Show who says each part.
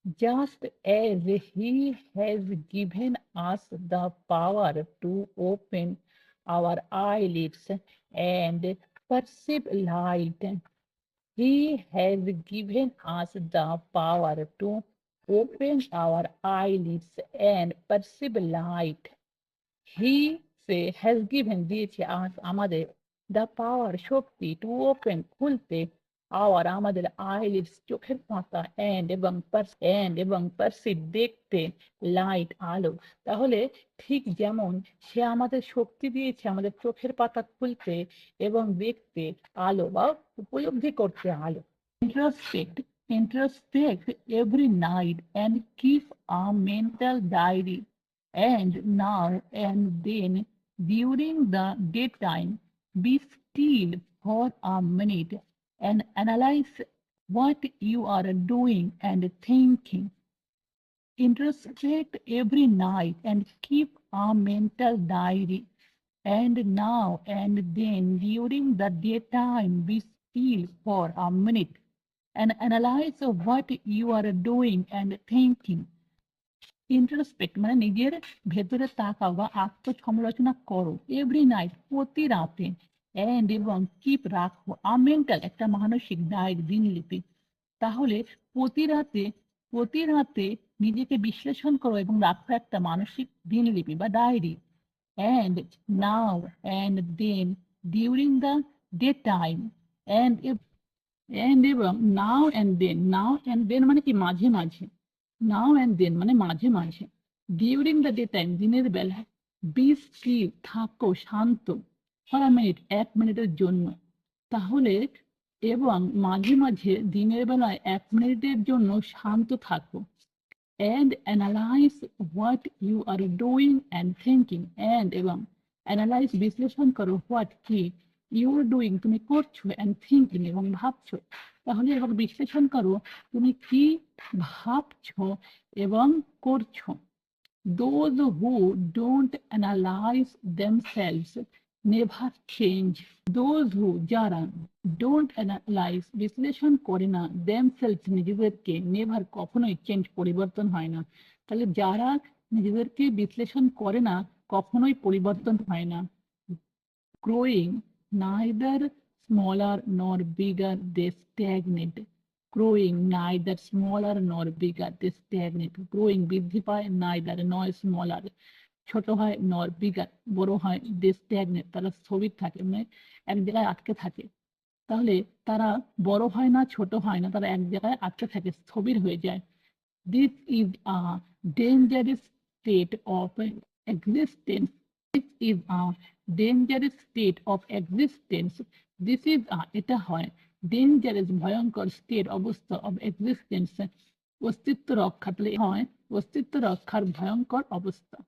Speaker 1: Just as He has given us the power to open our eyelids and perceive light, He has given us the power to open our eyelids and perceive light. He has given দিয়েছে us আমাদের the power Shakti to open খুলতে আমাদের eyelids চোখের পাতা এবং perceive দেখতে light আলো। তাহলে ঠিক যেমন সে আমাদের শক্তি দিয়েছে আমাদের চোখের পাতা খুলতে এবং দেখতে আলো বা উপলব্ধি করতে আলো। Introspect, introspect every night and keep a mental diary. And now and then during the daytime, be still for a minute and analyze what you are doing and thinking. Introspect every night and keep a mental diary. And now and then during the daytime, be still for a minute and analyze what you are doing and thinking. Introspect মানে নিজের ভেতরে তাকাও বা আত্মসমালোচনা করো every night প্রতি রাতে and এবং কিপ রাখো মেন্টাল একটা মানসিক ডায়েরি দিনলিপি। তাহলে প্রতি রাতে নিজেকে বিশ্লেষণ করো এবং রাখো একটা মানসিক দিনলিপি বা diary. And now and then during the day time and এবং নাও এন্ড দেন মানে কি মাঝে মাঝে, নাও এন্ড দেন মানে মাঝে মাঝে, ডিউরিং দ্য ডে টাইম দিনের বেলায়, বি স্টিল থাকো শান্ত, ফর আ মিনিট এক মিনিটের জন্য। তাহলে এবং মাঝে মাঝে দিনের বেলায় এক মিনিটের জন্য শান্ত থাকো। and analyze what you are doing and thinking and এবং analyze বিশ্লেষণ করো what কি you are doing তুমি করছো and thinking এবং ভাবছো। তাহলে এবং বিশ্লেষণ করো তুমি কি ভাবছো এবং করছো। Those who don't analyze themselves never change. Those who যারা don't analyze বিশ্লেষণ করে না themselves নিজেদেরকে never কখনোই চেঞ্জ পরিবর্তন হয় না। তাহলে যারা নিজেদেরকে বিশ্লেষণ করে না কখনোই পরিবর্তন হয় না। Growing neither smaller nor bigger, they stagnate. Growing neither smaller nor bigger, they stagnate. Growing বৃদ্ধি পায় neither নয় smaller ছোট হয় nor bigger বড় হয়, they stagnate তারা স্থবির থাকে মানে এক জায়গায় আটকে থাকে। তাহলে তারা বড় হয় না ছোট হয় না, তারা এক জায়গায় আটকে থাকে স্থবির হয়ে যায়। This is a dangerous state of existence. This is a dangerous state of existence. This is a এটা হয় dangerous ভয়ঙ্কর state অবস্থা of existence অস্তিত্ব রক্ষা, তাহলে হয় অস্তিত্ব রক্ষার ভয়ঙ্কর অবস্থা।